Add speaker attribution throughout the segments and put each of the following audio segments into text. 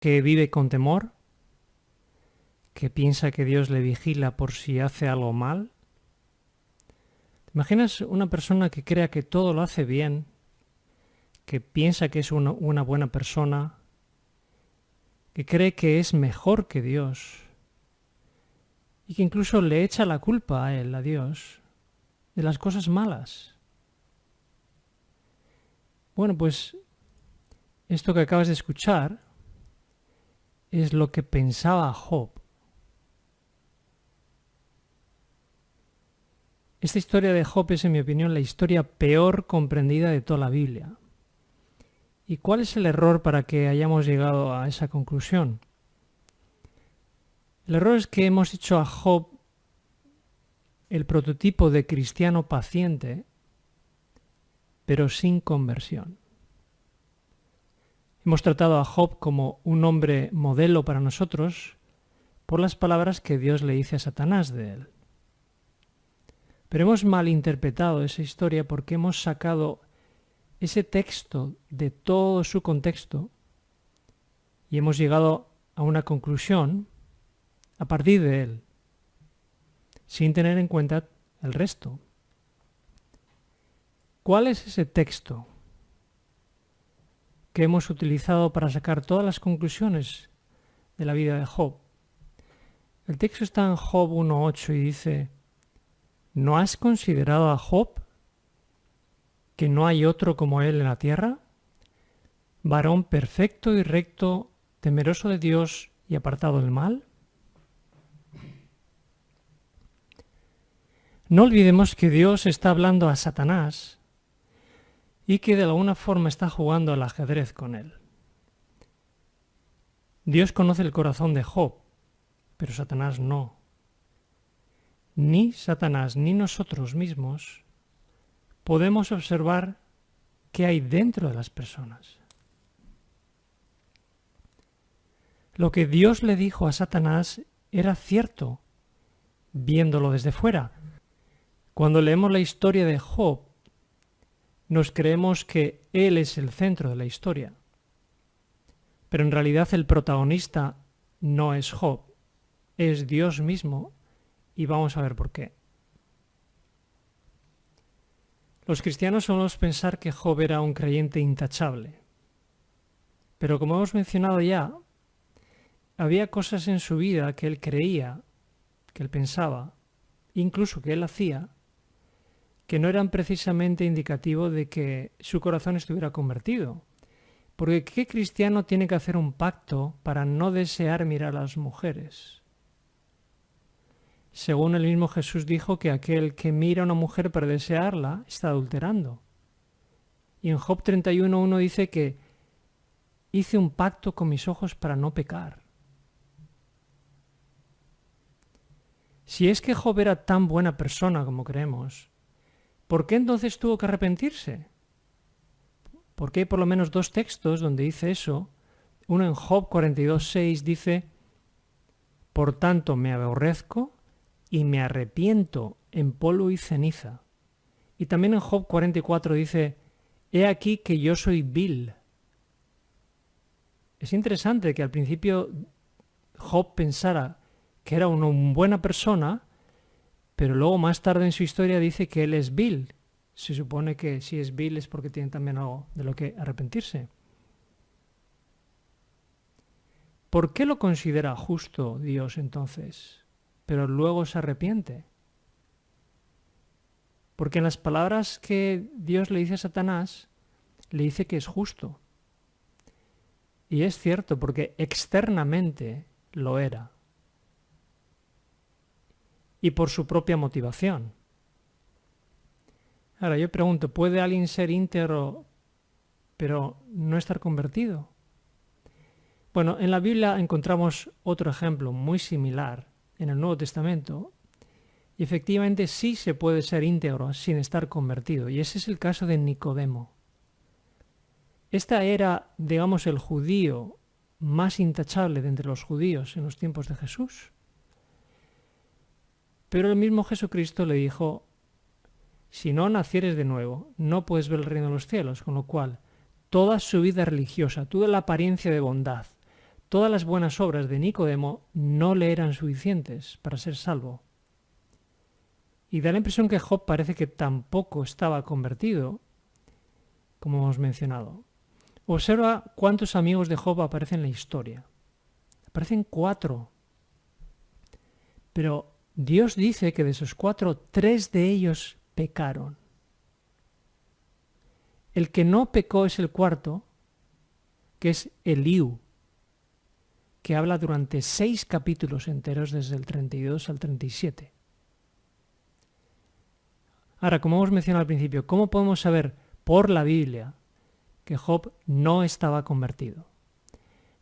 Speaker 1: que vive con temor, que piensa que Dios le vigila por si hace algo mal. ¿Te imaginas una persona que crea que todo lo hace bien, que piensa que es una buena persona, que cree que es mejor que Dios y que incluso le echa la culpa a él, a Dios, de las cosas malas? Bueno, pues esto que acabas de escuchar es lo que pensaba Job. Esta historia de Job es, en mi opinión, la historia peor comprendida de toda la Biblia. ¿Y cuál es el error para que hayamos llegado a esa conclusión? El error es que hemos hecho a Job el prototipo de cristiano paciente, pero sin conversión. Hemos tratado a Job como un hombre modelo para nosotros por las palabras que Dios le dice a Satanás de él. Pero hemos malinterpretado esa historia porque hemos sacado ese texto de todo su contexto y hemos llegado a una conclusión a partir de él, sin tener en cuenta el resto. ¿Cuál es ese texto que hemos utilizado para sacar todas las conclusiones de la vida de Job? El texto está en Job 1.8 y dice: ¿no has considerado a Job, que no hay otro como él en la tierra? Varón perfecto y recto, temeroso de Dios y apartado del mal. No olvidemos que Dios está hablando a Satanás y que de alguna forma está jugando al ajedrez con él. Dios conoce el corazón de Job, pero Satanás no. Ni Satanás ni nosotros mismos podemos observar qué hay dentro de las personas. Lo que Dios le dijo a Satanás era cierto, viéndolo desde fuera. Cuando leemos la historia de Job, nos creemos que él es el centro de la historia. Pero en realidad el protagonista no es Job, es Dios mismo, y vamos a ver por qué. Los cristianos solemos pensar que Job era un creyente intachable. Pero como hemos mencionado ya, había cosas en su vida que él creía, que él pensaba, incluso que él hacía, que no eran precisamente indicativos de que su corazón estuviera convertido. Porque ¿qué cristiano tiene que hacer un pacto para no desear mirar a las mujeres? Según el mismo Jesús dijo que aquel que mira a una mujer para desearla está adulterando. Y en Job 31.1 dice que hice un pacto con mis ojos para no pecar. Si es que Job era tan buena persona como creemos, ¿por qué entonces tuvo que arrepentirse? Porque hay por lo menos dos textos donde dice eso. Uno en Job 42.6 dice: por tanto me aborrezco y me arrepiento en polvo y ceniza. Y también en Job 44 dice: he aquí que yo soy vil. Es interesante que al principio Job pensara que era una buena persona, pero luego más tarde en su historia dice que él es vil. Se supone que si es vil es porque tiene también algo de lo que arrepentirse. ¿Por qué lo considera justo Dios entonces, pero luego se arrepiente? Porque en las palabras que Dios le dice a Satanás, le dice que es justo. Y es cierto, porque externamente lo era. Y por su propia motivación. Ahora yo pregunto, ¿puede alguien ser íntegro pero no estar convertido? Bueno, en la Biblia encontramos otro ejemplo muy similar en el Nuevo Testamento, y efectivamente sí se puede ser íntegro sin estar convertido, y ese es el caso de Nicodemo. Esta era, digamos, el judío más intachable de entre los judíos en los tiempos de Jesús. Pero el mismo Jesucristo le dijo: si no nacieres de nuevo, no puedes ver el reino de los cielos. Con lo cual, toda su vida religiosa, toda la apariencia de bondad, todas las buenas obras de Nicodemo no le eran suficientes para ser salvo. Y da la impresión que Job parece que tampoco estaba convertido, como hemos mencionado. Observa cuántos amigos de Job aparecen en la historia. Aparecen 4. Pero Dios dice que de esos 4, 3 de ellos pecaron. El que no pecó es el cuarto, que es Eliú, que habla durante 6 capítulos enteros desde el 32 al 37. Ahora, como hemos mencionado al principio, ¿cómo podemos saber por la Biblia que Job no estaba convertido?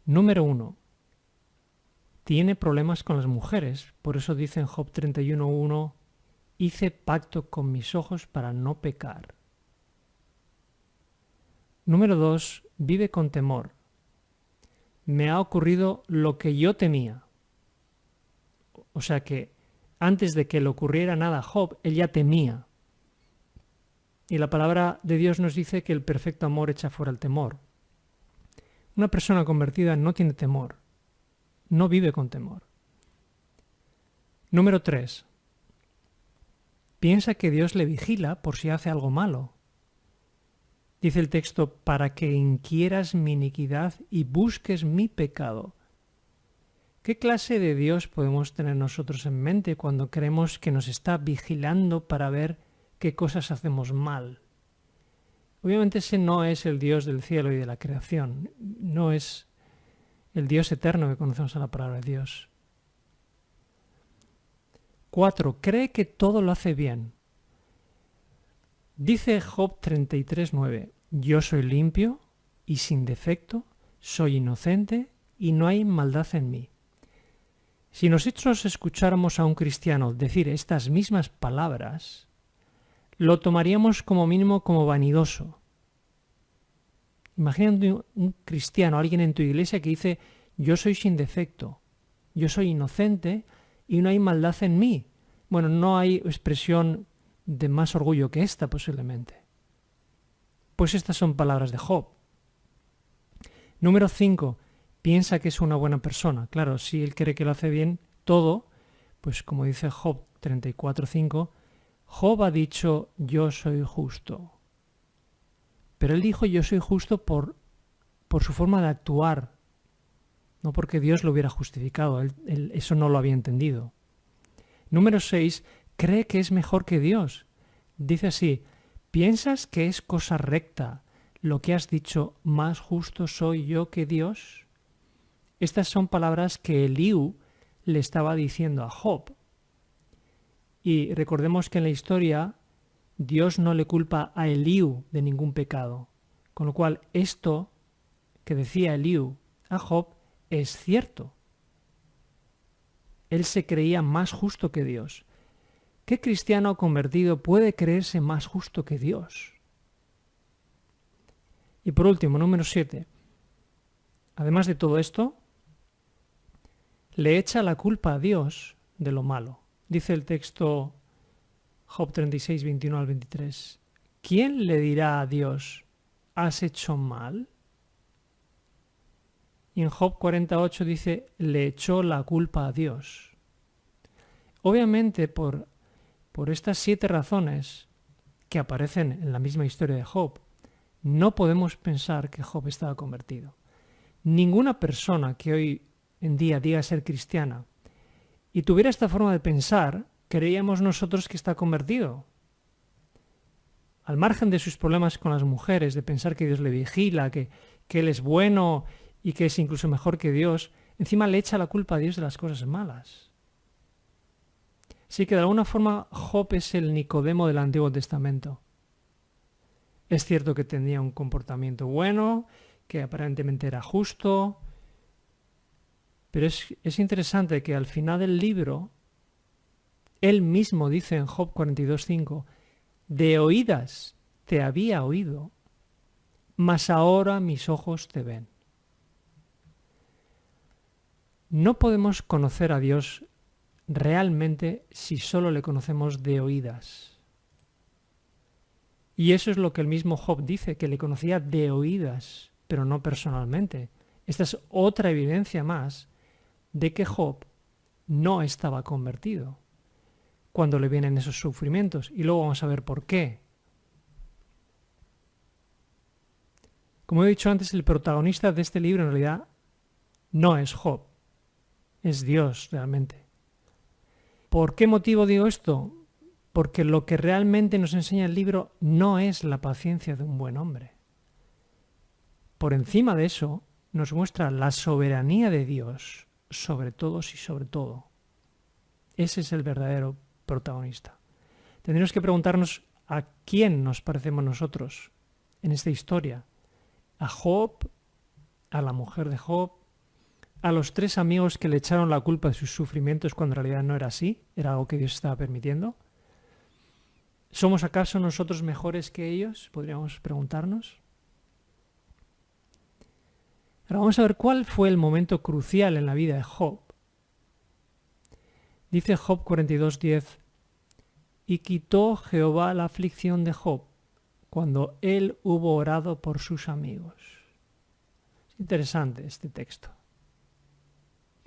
Speaker 1: Número 1. Tiene problemas con las mujeres, por eso dice en Job 31:1, hice pacto con mis ojos para no pecar. Número 2, vive con temor. Me ha ocurrido lo que yo temía. O sea que antes de que le ocurriera nada a Job, él ya temía. Y la palabra de Dios nos dice que el perfecto amor echa fuera el temor. Una persona convertida no tiene temor, no vive con temor. Número 3. Piensa que Dios le vigila por si hace algo malo. Dice el texto, para que inquieras mi iniquidad y busques mi pecado. ¿Qué clase de Dios podemos tener nosotros en mente cuando creemos que nos está vigilando para ver qué cosas hacemos mal? Obviamente ese no es el Dios del cielo y de la creación, no es el Dios eterno que conocemos en la palabra de Dios. 4. Cree que todo lo hace bien. Dice Job 33:9, yo soy limpio y sin defecto, soy inocente y no hay maldad en mí. Si nosotros escucháramos a un cristiano decir estas mismas palabras, lo tomaríamos como mínimo como vanidoso. Imagínate un cristiano, alguien en tu iglesia que dice, yo soy sin defecto, yo soy inocente y no hay maldad en mí. Bueno, no hay expresión de más orgullo que esta posiblemente. Pues estas son palabras de Job. Número 5. Piensa que es una buena persona. Claro, si él cree que lo hace bien todo, pues como dice Job 34:5, Job ha dicho, yo soy justo. Pero él dijo, yo soy justo por su forma de actuar, no porque Dios lo hubiera justificado. Él eso no lo había entendido. Número 6. Cree que es mejor que Dios. Dice así, ¿piensas que es cosa recta lo que has dicho, más justo soy yo que Dios? Estas son palabras que Eliú le estaba diciendo a Job. Y recordemos que en la historia Dios no le culpa a Eliú de ningún pecado. Con lo cual esto que decía Eliú a Job es cierto. Él se creía más justo que Dios. ¿Qué cristiano convertido puede creerse más justo que Dios? Y por último, número 7. Además de todo esto, le echa la culpa a Dios de lo malo. Dice el texto Job 36, 21 al 23. ¿Quién le dirá a Dios, has hecho mal? Y en Job 48 dice, le echó la culpa a Dios. Obviamente por estas 7 razones que aparecen en la misma historia de Job, no podemos pensar que Job estaba convertido. Ninguna persona que hoy en día diga ser cristiana y tuviera esta forma de pensar, creíamos nosotros que está convertido. Al margen de sus problemas con las mujeres, de pensar que Dios le vigila, que Él es bueno y que es incluso mejor que Dios, encima le echa la culpa a Dios de las cosas malas. Así que de alguna forma Job es el Nicodemo del Antiguo Testamento. Es cierto que tenía un comportamiento bueno, que aparentemente era justo, pero es interesante que al final del libro, él mismo dice en Job 42:5, de oídas te había oído, mas ahora mis ojos te ven. No podemos conocer a Dios realmente si solo le conocemos de oídas. Y eso es lo que el mismo Job dice, que le conocía de oídas, pero no personalmente. Esta es otra evidencia más de que Job no estaba convertido cuando le vienen esos sufrimientos. Y luego vamos a ver por qué. Como he dicho antes, el protagonista de este libro en realidad no es Job, es Dios realmente. ¿Por qué motivo digo esto? Porque lo que realmente nos enseña el libro no es la paciencia de un buen hombre. Por encima de eso, nos muestra la soberanía de Dios sobre todos y sobre todo. Ese es el verdadero protagonista. Tendremos que preguntarnos a quién nos parecemos nosotros en esta historia. A Job, a la mujer de Job, a los 3 amigos que le echaron la culpa de sus sufrimientos cuando en realidad no era así, era algo que Dios estaba permitiendo. ¿Somos acaso nosotros mejores que ellos? Podríamos preguntarnos. Ahora vamos a ver cuál fue el momento crucial en la vida de Job. Dice Job 42:10, y quitó Jehová la aflicción de Job cuando él hubo orado por sus amigos. Es interesante este texto.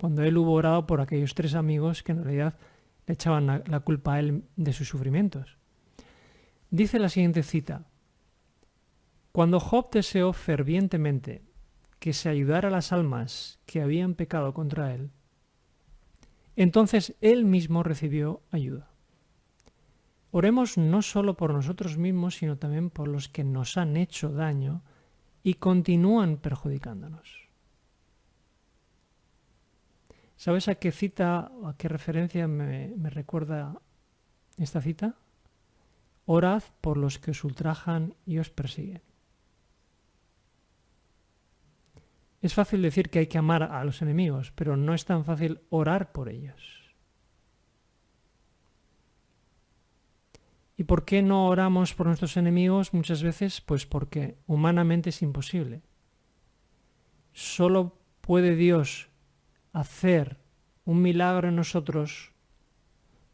Speaker 1: Cuando él hubo orado por aquellos 3 amigos que en realidad le echaban la culpa a él de sus sufrimientos. Dice la siguiente cita, cuando Job deseó fervientemente que se ayudara a las almas que habían pecado contra él, entonces él mismo recibió ayuda. Oremos no solo por nosotros mismos, sino también por los que nos han hecho daño y continúan perjudicándonos. ¿Sabes a qué cita o a qué referencia me recuerda esta cita? Orad por los que os ultrajan y os persiguen. Es fácil decir que hay que amar a los enemigos, pero no es tan fácil orar por ellos. ¿Y por qué no oramos por nuestros enemigos muchas veces? Pues porque humanamente es imposible. Solo puede Dios hacer un milagro en nosotros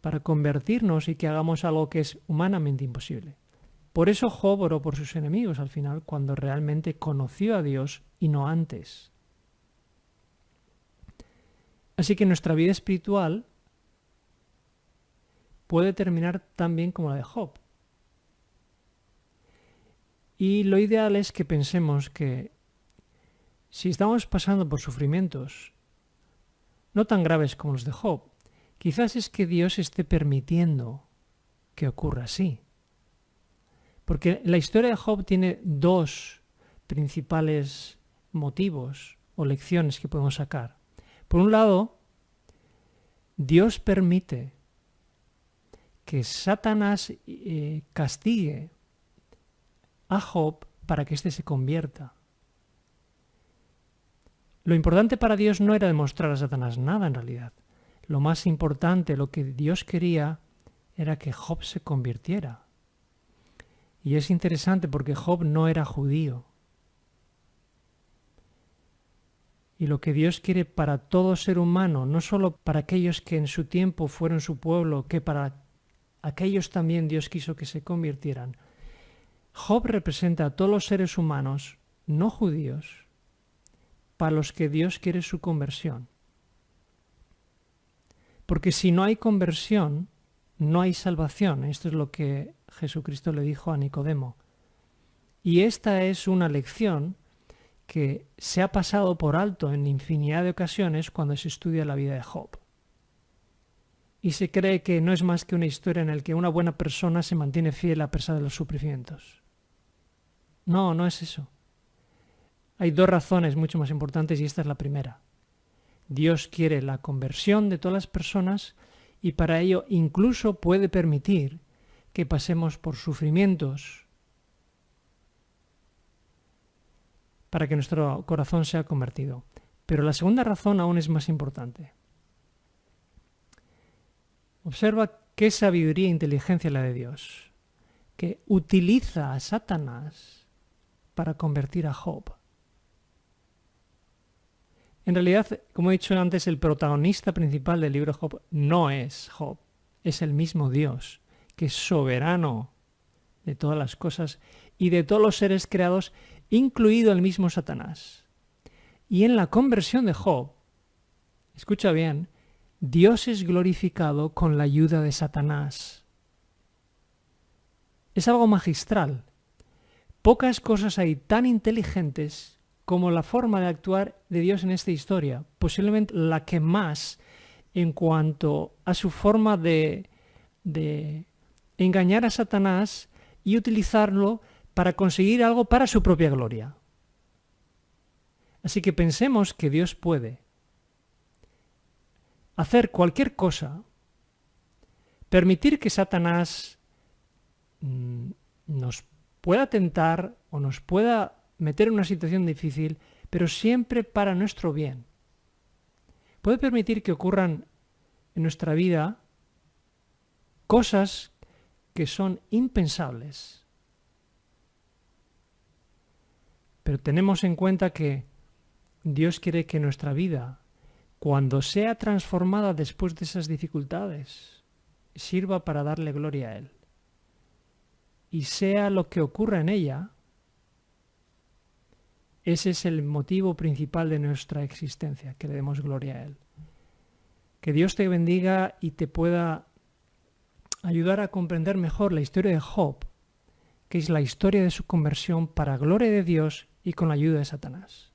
Speaker 1: para convertirnos y que hagamos algo que es humanamente imposible. Por eso Job oró por sus enemigos al final, cuando realmente conoció a Dios y no antes. Así que nuestra vida espiritual puede terminar tan bien como la de Job. Y lo ideal es que pensemos que si estamos pasando por sufrimientos no tan graves como los de Job, quizás es que Dios esté permitiendo que ocurra así. Porque la historia de Job tiene 2 principales motivos o lecciones que podemos sacar. Por un lado, Dios permite que Satanás castigue a Job para que éste se convierta. Lo importante para Dios no era demostrar a Satanás nada en realidad. Lo más importante, lo que Dios quería, era que Job se convirtiera. Y es interesante porque Job no era judío. Y lo que Dios quiere para todo ser humano, no solo para aquellos que en su tiempo fueron su pueblo, que para aquellos también Dios quiso que se convirtieran. Job representa a todos los seres humanos no judíos para los que Dios quiere su conversión. Porque si no hay conversión, no hay salvación. Esto es lo que Jesucristo le dijo a Nicodemo. Y esta es una lección que se ha pasado por alto en infinidad de ocasiones cuando se estudia la vida de Job. Y se cree que no es más que una historia en la que una buena persona se mantiene fiel a pesar de los sufrimientos. No, no es eso. Hay 2 razones mucho más importantes y esta es la primera. Dios quiere la conversión de todas las personas y para ello incluso puede permitir que pasemos por sufrimientos para que nuestro corazón sea convertido. Pero la segunda razón aún es más importante. Observa qué sabiduría e inteligencia la de Dios, que utiliza a Satanás para convertir a Job. En realidad, como he dicho antes, el protagonista principal del libro de Job no es Job, es el mismo Dios, que es soberano de todas las cosas y de todos los seres creados, incluido el mismo Satanás. Y en la conversión de Job, escucha bien, Dios es glorificado con la ayuda de Satanás. Es algo magistral. Pocas cosas hay tan inteligentes como la forma de actuar de Dios en esta historia, posiblemente la que más en cuanto a su forma de engañar a Satanás y utilizarlo para conseguir algo para su propia gloria. Así que pensemos que Dios puede hacer cualquier cosa, permitir que Satanás nos pueda tentar o nos pueda meter en una situación difícil, pero siempre para nuestro bien. Puede permitir que ocurran en nuestra vida cosas que son impensables. Pero tenemos en cuenta que Dios quiere que nuestra vida, cuando sea transformada después de esas dificultades, sirva para darle gloria a Él. Y sea lo que ocurra en ella, ese es el motivo principal de nuestra existencia, que le demos gloria a Él. Que Dios te bendiga y te pueda ayudar a comprender mejor la historia de Job, que es la historia de su conversión para gloria de Dios y con la ayuda de Satanás.